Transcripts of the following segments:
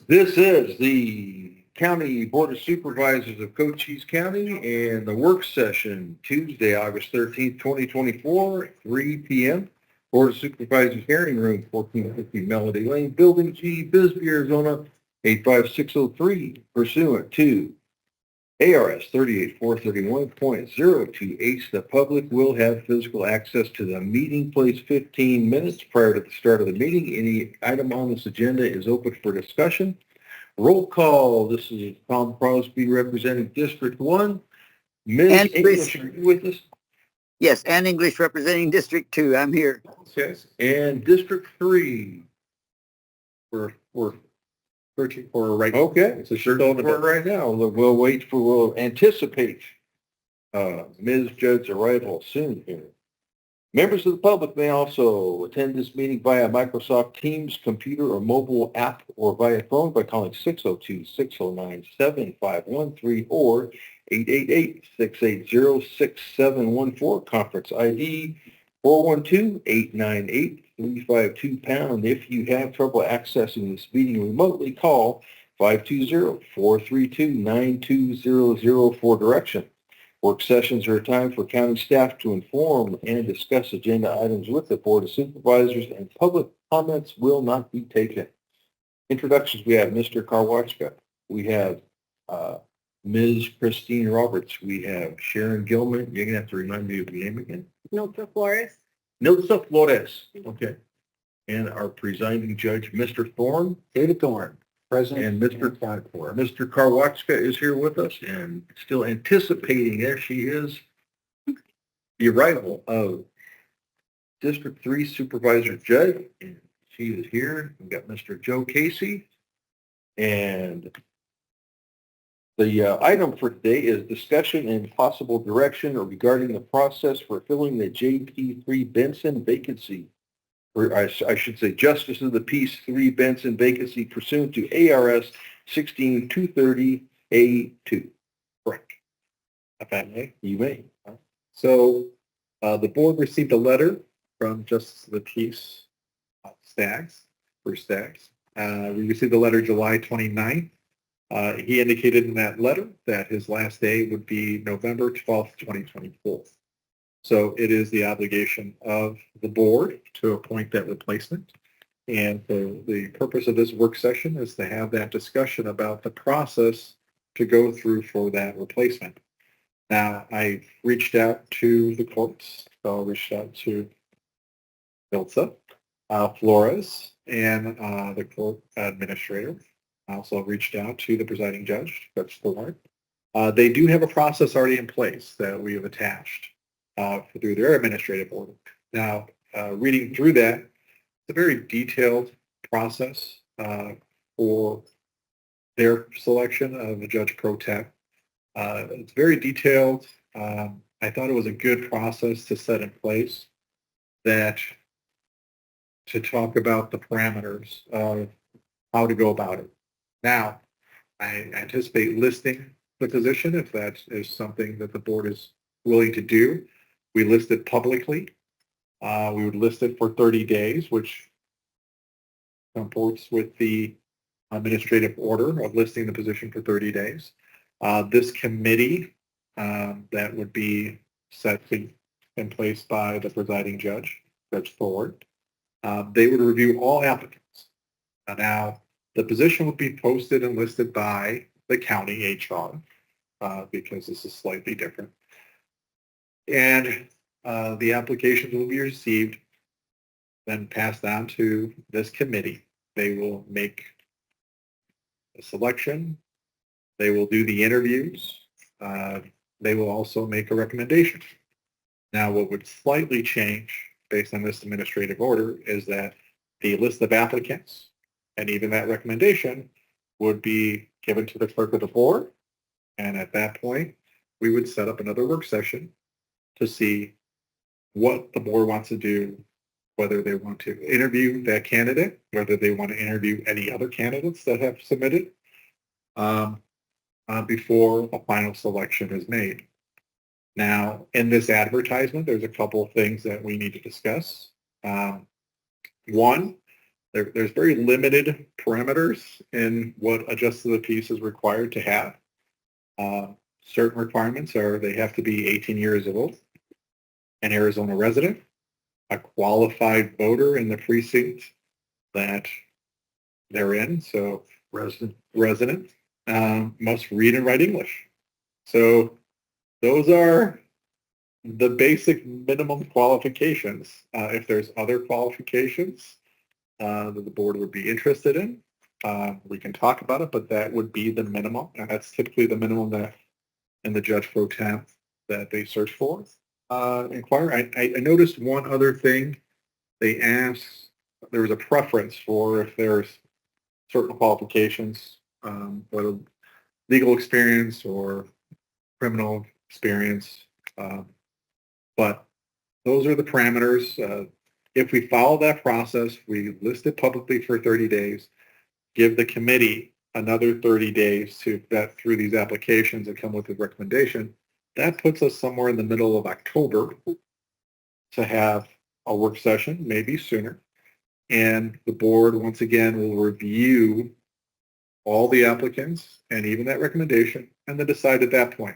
This is the County Board of Supervisors of Cochise County and the work session Tuesday, August 13th, 2024, 3 p.m. Board of Supervisors hearing room, 1450 Melody Lane, Building G, Bisbee, Arizona, 85603, pursuant to ARS 38431.02H. The public will have physical access to the meeting place 15 minutes prior to the start of the meeting. Any item on this agenda is open for discussion. Roll call. This is Tom Crosby representing District 1. Ms. English, are you with us? Yes, and English representing District 2. I'm here. Yes. And District 3. We're searching for right now. Okay, so searching for right now. We'll anticipate Ms. Judd's arrival soon here. Members of the public may also attend this meeting via Microsoft Teams, computer or mobile app, or via phone by calling 602-609-7513 or 888-680-6714, conference ID 412-898-352#. If you have trouble accessing this meeting remotely, call 520-432-9200 for direction. Work sessions are a time for county staff to inform and discuss agenda items with the Board of Supervisors, and public comments will not be taken. Introductions: we have Mr. Karwachka. We have Ms. Christine Roberts. We have Sharon Gilman. You're going to have to remind me of your name again. Nilsa Flores. Nilsa Flores. Okay. And our presiding judge, Mr. Thorne. David Thorne, President. And Mr. Karwachka is here with us and still anticipating, there she is, the arrival of District 3 Supervisor Judd. And she is here. We've got Mr. Joe Casey. And the item for today is discussion and possible direction regarding the process for filling the JP3 Benson vacancy, or I should say Justice of the Peace 3 Benson vacancy pursuant to ARS 16230A2. Correct. If I may? You may. So the board received a letter from Justice of the Peace Staggs. We received the letter July 29th. He indicated in that letter that his last day would be November 12th, 2024. So it is the obligation of the board to appoint that replacement. And the purpose of this work session is to have that discussion about the process to go through for that replacement. Now, I reached out to the courts. So I reached out to Nilsa Flores and the court administrator. I also reached out to the presiding judge, Judge Thorne. They do have a process already in place that we have attached through their administrative order. Now, reading through that, it's a very detailed process for their selection of a judge pro tem. It's very detailed. I thought it was a good process to set in place that to talk about the parameters of how to go about it. Now, I anticipate listing the position if that is something that the board is willing to do. We list it publicly. We would list it for 30 days, which comports with the administrative order of listing the position for 30 days. This committee that would be set in place by the presiding judge, Judge Thorne, they would review all applicants. Now, the position would be posted and listed by the county HR because this is slightly different. And the applications will be received, then passed on to this committee. They will make a selection. They will do the interviews. They will also make a recommendation. Now, what would slightly change based on this administrative order is that the list of applicants and even that recommendation would be given to the clerk of the board. And at that point, we would set up another work session to see what the board wants to do, whether they want to interview that candidate, whether they want to interview any other candidates that have submitted before a final selection is made. Now, in this advertisement, there's a couple of things that we need to discuss. One, there's very limited parameters in what a justice of the peace is required to have. Certain requirements are they have to be 18 years old, an Arizona resident, a qualified voter in the precinct that they're in, so resident, must read and write English. So those are the basic minimum qualifications. If there's other qualifications that the board would be interested in, we can talk about it, but that would be the minimum. And that's typically the minimum that in the judge pro tem that they search for. Inquire. I noticed one other thing. They asked, there was a preference for if there's certain qualifications, whether legal experience or criminal experience. But those are the parameters. If we follow that process, we list it publicly for 30 days, give the committee another 30 days to vet through these applications and come with a recommendation. That puts us somewhere in the middle of October to have a work session, maybe sooner. And the board, once again, will review all the applicants and even that recommendation and then decide at that point,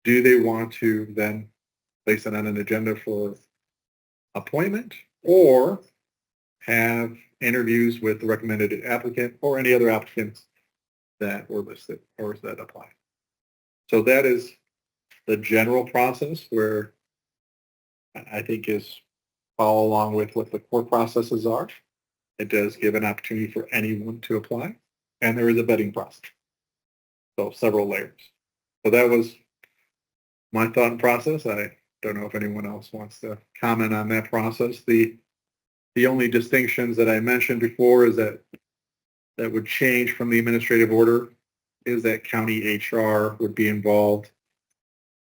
do they want to then place it on an agenda for appointment or have interviews with the recommended applicant or any other applicants that were listed or that apply. So that is the general process where I think is follow along with what the core processes are. It does give an opportunity for anyone to apply, and there is a vetting process. So several layers. So that was my thought and process. I don't know if anyone else wants to comment on that process. The only distinctions that I mentioned before is that would change from the administrative order is that county HR would be involved,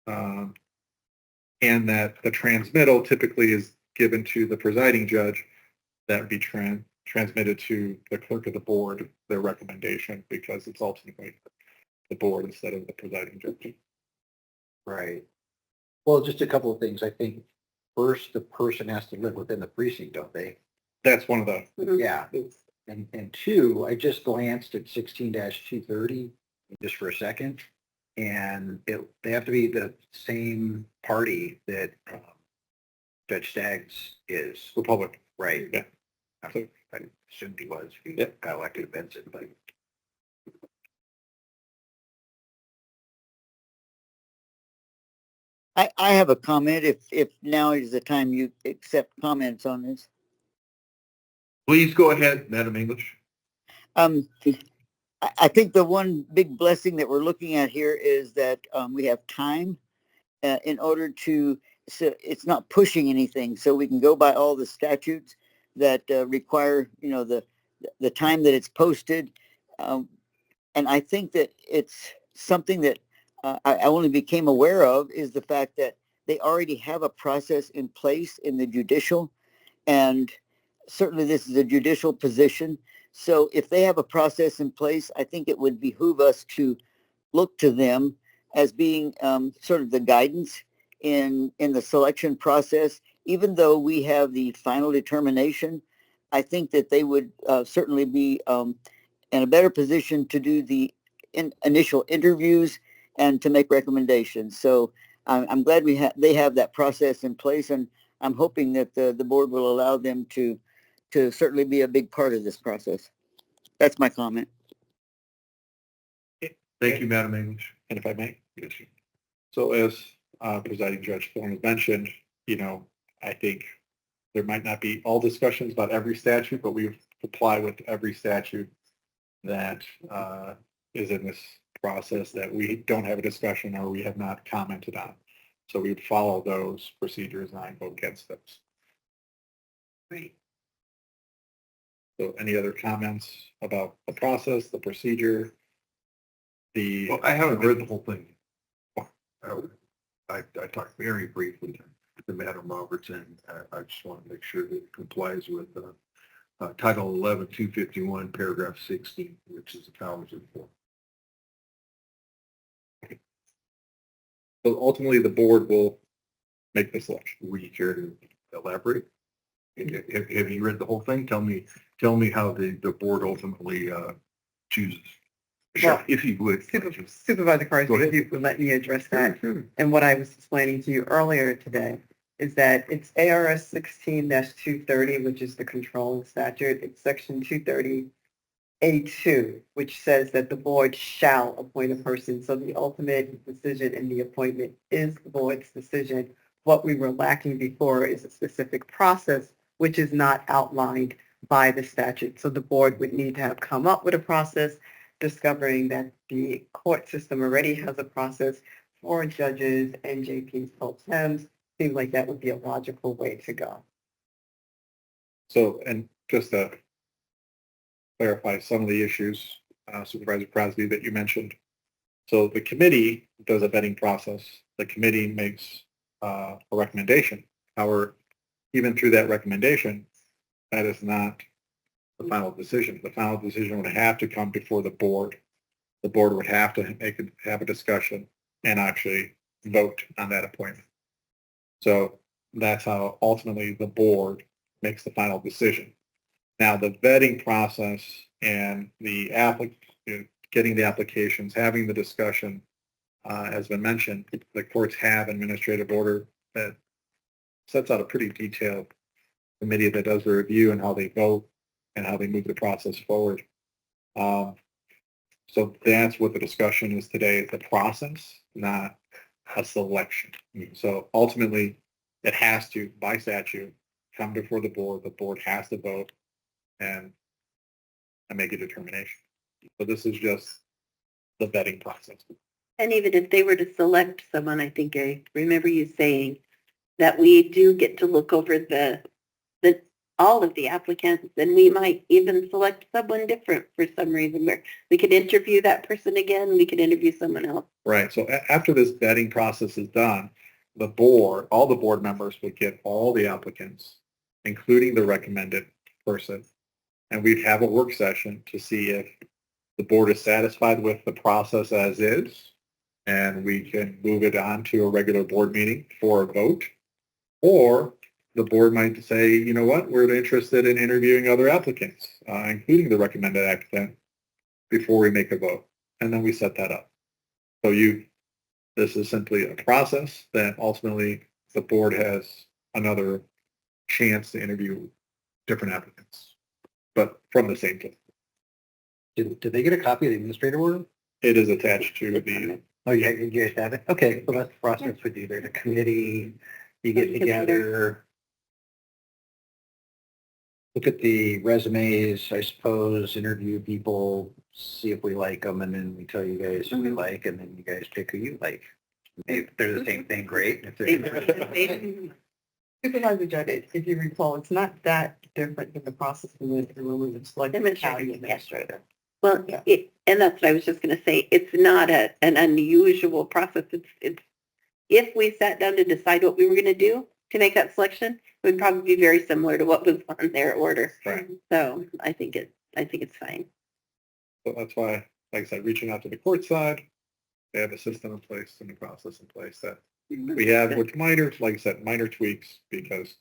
and that the transmittal typically is given to the presiding judge. That would be transmitted to the clerk of the board, their recommendation, because it's ultimately the board instead of the presiding judge. Right. Well, just a couple of things. I think first, the person has to live within the precinct, don't they? That's one of the. Yeah. And two, I just glanced at 16-230 just for a second, and they have to be the same party that Judge Staggs is. Republican. Right. Yeah. I assumed he was. He got elected to Benson, but. I have a comment if now is the time you accept comments on this. Please go ahead, Madam English. I think the one big blessing that we're looking at here is that we have time in order to, so it's not pushing anything, so we can go by all the statutes that require, the time that it's posted. And I think that it's something that I only became aware of is the fact that they already have a process in place in the judicial, and certainly this is a judicial position. So if they have a process in place, I think it would behoove us to look to them as being sort of the guidance in the selection process. Even though we have the final determination, I think that they would certainly be in a better position to do the initial interviews and to make recommendations. So I'm glad they have that process in place, and I'm hoping that the board will allow them to certainly be a big part of this process. That's my comment. Thank you, Madam English. And if I may, so as presiding judge Thorne mentioned, I think there might not be all discussions about every statute, but we apply with every statute that is in this process that we don't have a discussion or we have not commented on. So we would follow those procedures and I vote against those. Great. So any other comments about the process, the procedure? Well, I haven't read the whole thing. I talked very briefly to Madam Robertson. I just want to make sure that it complies with Title 11, 251, paragraph 16, which is the powers of the board. So ultimately, the board will make the selection. Would you care to elaborate? Have you read the whole thing? Tell me tell me how the board ultimately chooses. Well, If you would. Supervisor Carson, Go ahead. if you would let me address that. And what I was explaining to you earlier today is that it's ARS 16-230, which is the controlling statute. It's section 230A2, which says that the board shall appoint a person. So the ultimate decision in the appointment is the board's decision. What we were lacking before is a specific process, which is not outlined by the statute. So the board would need to have come up with a process, discovering that the court system already has a process for judges and JPs pro tems. Seems like that would be a logical way to go. So, and just to clarify some of the issues, Supervisor Crosby, that you mentioned. So the committee does a vetting process. The committee makes a recommendation. However, even through that recommendation, that is not the final decision. The final decision would have to come before the board. The board would have to have a discussion and actually vote on that appointment. So that's how ultimately the board makes the final decision. Now, the vetting process and the getting the applications, having the discussion, has been mentioned, the courts have administrative order that sets out a pretty detailed committee that does the review and how they vote and how they move the process forward. So that's what the discussion is today, the process, not a selection. So ultimately, it has to, by statute, come before the board. The board has to vote and make a determination. So this is just the vetting process. And even if they were to select someone, I think I remember you saying that we do get to look over all of the applicants, and we might even select someone different for some reason, where we could interview that person again, we could interview someone else. Right. So after this vetting process is done, the board, all the board members would get all the applicants, including the recommended person, and we'd have a work session to see if the board is satisfied with the process as is, and we can move it on to a regular board meeting for a vote, or the board might say, you know what, we're interested in interviewing other applicants, including the recommended applicant, before we make a vote, and then we set that up. So this is simply a process that ultimately the board has another chance to interview different applicants, but from the same place. Did they get a copy of the administrative order? It is attached to the. Oh, yeah, you guys have it? Okay, so that's the process we do. There's a committee, you get together, look at the resumes, I suppose, interview people, see if we like them, and then we tell you guys who we like, and then you guys pick who you like. If they're the same thing, great. If they're Supervisor Judge, if you recall, it's not that different than the process we went through when we were selecting the county administrator. Well, Yeah. and that's what I was just going to say. It's not an unusual process. It's if we sat down to decide what we were going to do to make that selection, it would probably be very similar to what was on their order. Right. So I think it's fine. So that's why, like I said, reaching out to the court side, they have a system in place and a process in place that we have with minor, like I said, minor tweaks, because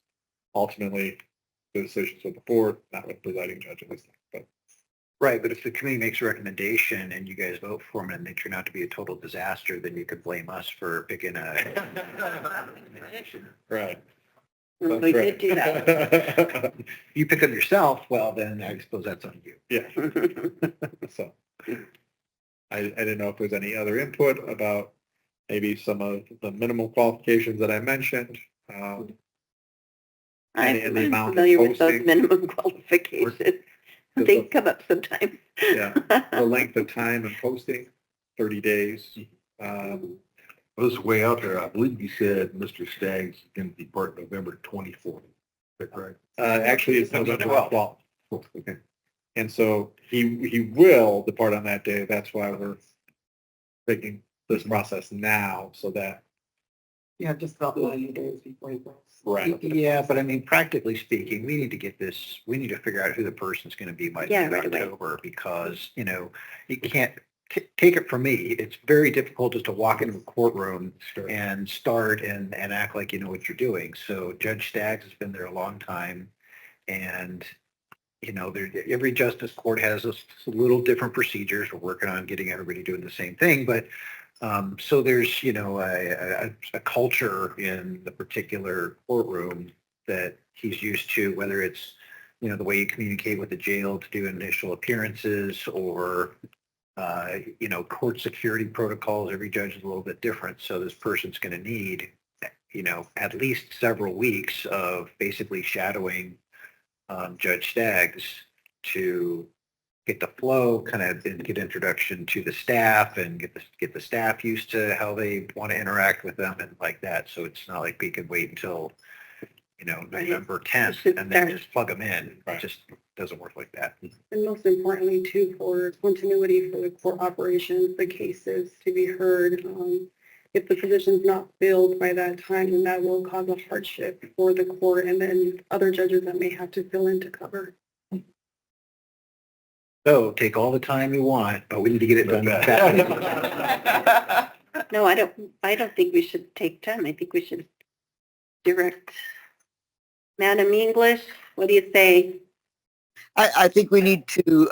ultimately the decisions with the board, not with the presiding judge. But right, but if the committee makes a recommendation and you guys vote for them and they turn out to be a total disaster, then you could blame us for picking a recommendation. right. We did do that. You pick them yourself, well, then I suppose that's on you. Yeah. So I didn't know if there's any other input about maybe some of the minimal qualifications that I mentioned. I'm and the amount of familiar with those posting. minimum qualifications. They come up sometimes. Yeah, the length of time and posting, 30 days. This is way out there. I believe you said Mr. Staggs can depart November 24th. Is that correct? Actually, it's November 12th. Okay. And so he will depart on that day. That's why we're taking this process now, so that. Yeah, just about 90 days before he goes. Right. Yeah, but I mean, practically speaking, we need to get this, we need to figure out who the person's going to be by the end of right away. October, because, you know, you can't take it from me. It's very difficult just to walk into a courtroom and start and act like you know what you're doing. So Judge Staggs has been there a long time, and every justice court has a little different procedures. We're working on getting everybody doing the same thing, but so there's, a culture in the particular courtroom that he's used to, whether it's, the way you communicate with the jail to do initial appearances or, court security protocols. Every judge is a little bit different. So this person's going to need, at least several weeks of basically shadowing Judge Staggs to get the flow, kind of get introduction to the staff and get the staff used to how they want to interact with them and like that. So it's not like we can wait until, November 10th and then just plug them in. It just doesn't work like that. And most importantly, too, for continuity for the court operations, the cases to be heard. If the position's not filled by that time, then that will cause a hardship for the court and then other judges that may have to fill in to cover. So take all the time you want, but we need to get it done fast. No, I don't think we should take time. I think we should direct. Madam English, what do you say? I think we need to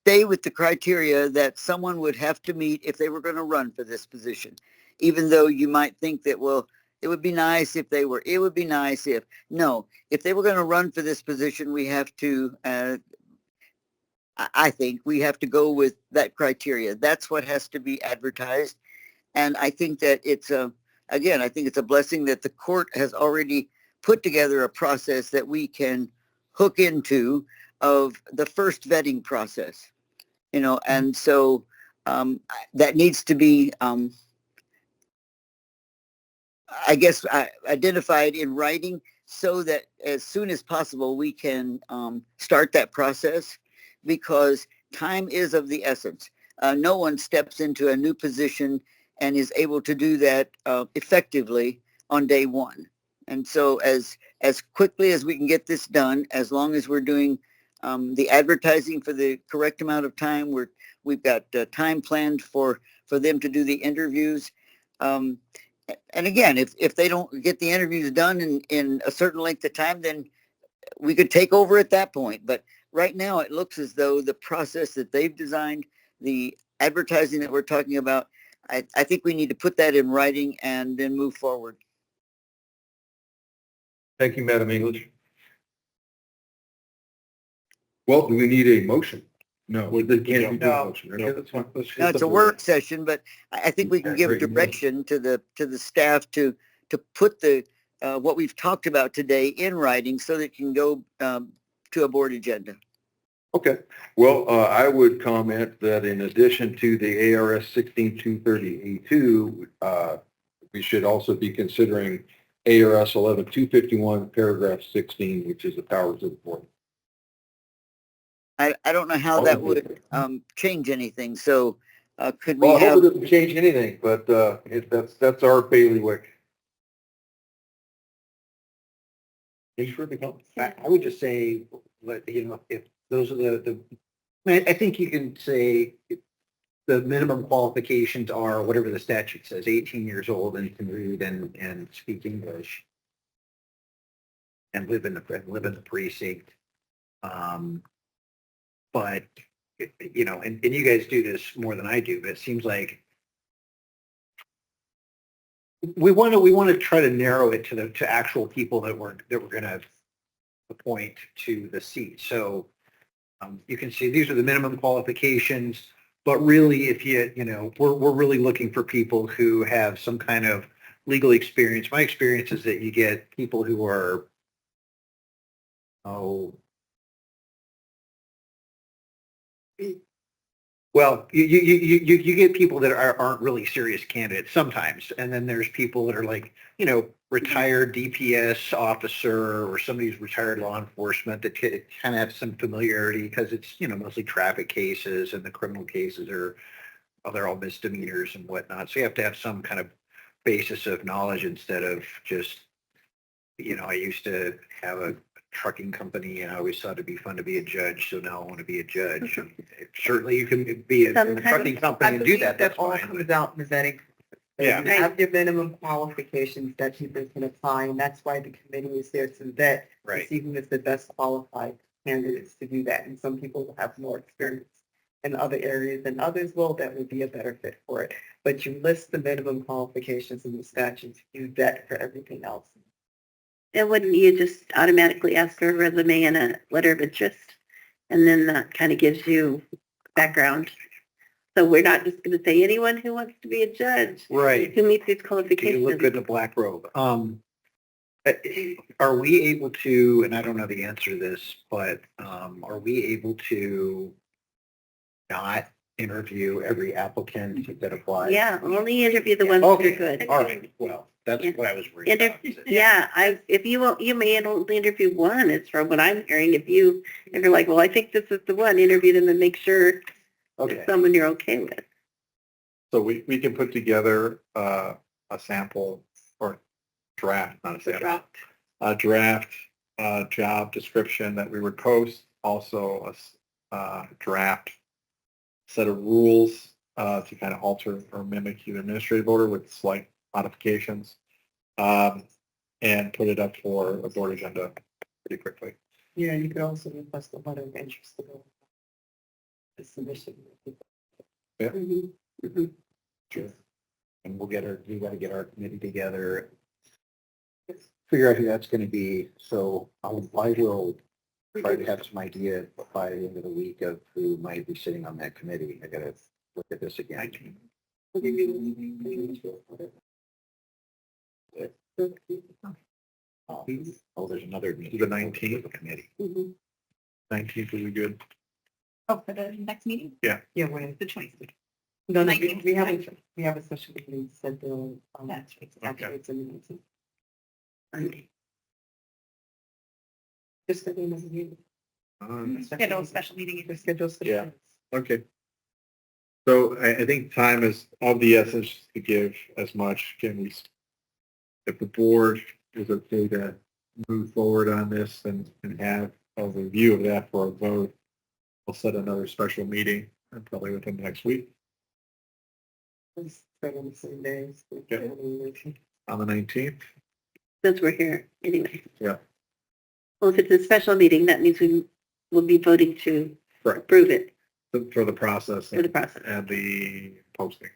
stay with the criteria that someone would have to meet if they were going to run for this position. Even though you might think that, well, it would be nice if they were, it would be nice if, no, if they were going to run for this position, we have to, I think we have to go with that criteria. That's what has to be advertised. And I think that it's again, I think it's a blessing that the court has already put together a process that we can hook into of the first vetting process, and so that needs to be, I guess, identified in writing so that as soon as possible we can start that process, because time is of the essence. No one steps into a new position and is able to do that effectively on day one. And so as quickly as we can get this done, as long as we're doing the advertising for the correct amount of time, we've got time planned for them to do the interviews. And again, if they don't get the interviews done in a certain length of time, then we could take over at that point. But right now it looks as though the process that they've designed, the advertising that we're talking about, I think we need to put that in writing and then move forward. Thank you, Madam English. Well, do we need a motion? No. They can't be doing a motion. Okay, that's fine. No, it's a work session, but I think we can give direction to the staff to put the what we've talked about today in writing so that it can go to a board agenda. Okay. Well, I would comment that in addition to the ARS 16230A2, we should also be considering ARS 11251, paragraph 16, which is the powers of the board. I don't know how that would change anything. So could we Well, I have? hope it doesn't change anything, but that's our bailiwick. Thanks for the comment. I would just say, if those are I think you can say the minimum qualifications are whatever the statute says, 18 years old and can read and speak English and live in the precinct. But, and you guys do this more than I do, but it seems like we want to try to narrow it to actual people that we're going to appoint to the seat. So you can see these are the minimum qualifications, but really if we're really looking for people who have some kind of legal experience. My experience is that you get people who are, well, you get people that aren't really serious candidates sometimes, and then there's people that are like, retired DPS officer or somebody who's retired law enforcement that kind of have some familiarity because it's, mostly traffic cases and the criminal cases they're all misdemeanors and whatnot. So you have to have some kind of basis of knowledge instead of just, I used to have a trucking company and I always thought it'd be fun to be a judge. So now I want to be a judge. Certainly you can be in a trucking company and do that. That's all fine. comes out in the vetting. Yeah. You have your minimum qualifications that people can apply, and that's why the committee is there to vet to Right. see who is the best qualified. candidates to do that. And some people will have more experience in other areas than others will, that would be a better fit for it. But you list the minimum qualifications in the statutes, you vet for everything else. And wouldn't you just automatically ask for a resume and a letter of interest? And then that kind of gives you background. So we're not just going to say anyone who wants to be a judge, Right. who meets these You look qualifications. good in a black robe. Are we able to, and I don't know the answer to this, but are we able to not interview every applicant that applies? Yeah, only interview the ones that are Okay, good. all right, well, that's Yeah. what I was worried about. Yeah, if you won't, you may only interview one, is from what I'm hearing. If you're like, well, I think this is the one, interview them and make sure Okay, it's someone you're okay with. So we can put together a sample or draft, not a sample, a draft job description that we would post, also a draft set of rules to kind of alter or mimic the administrative order with slight modifications, and put it up for a board agenda pretty quickly. Yeah, you could also request a letter of interest to go. The submission. Yeah. Mhm. Mhm. sure. And we got to get our committee together. Figure out who that's going to be. So I will try to have some idea by the end of the week of who might be sitting on that committee. I got to look at this again. Oh, there's another meeting. The 19th. Committee. Mhm. 19th would be good. Oh, for the next meeting? Yeah, when The 26th. no, we 19th. we have a session meeting set the, That's right. afterwards in the meeting. Monday. Just the name of the meeting. Schedule a special meeting. The schedule. Yeah. Okay. So I think time is of the essence to give as much. Can we, if the board is okay to move forward on this and have a review of that for a vote, we'll set another special meeting probably within the next week Right on the same days. Yeah. on the 19th. Since we're here anyway. Yeah. Well, if it's a special meeting, that means we will be voting to Right. approve it For the process for the process. and the posting.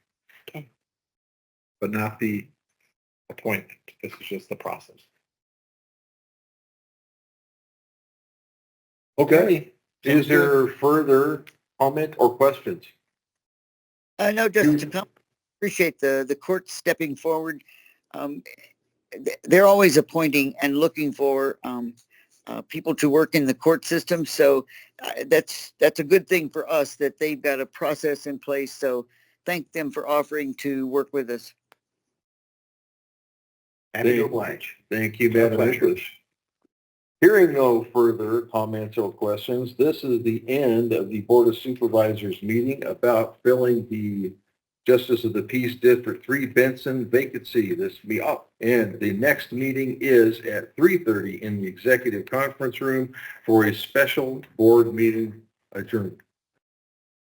Okay. But not the appointment. This is just the process. Okay, is there further comment or questions? No, just to appreciate the court stepping forward. They're always appointing and looking for people to work in the court system. So that's a good thing for us that they've got a process in place. So thank them for offering to work with us. Happy to oblige. Thank you, Madam English. Hearing no further comments or questions, this is the end of the Board of Supervisors meeting about filling the Justice of the Peace District 3 Benson vacancy. This will be up. And the next meeting is at 3:30 in the executive conference room for a special board meeting adjourned.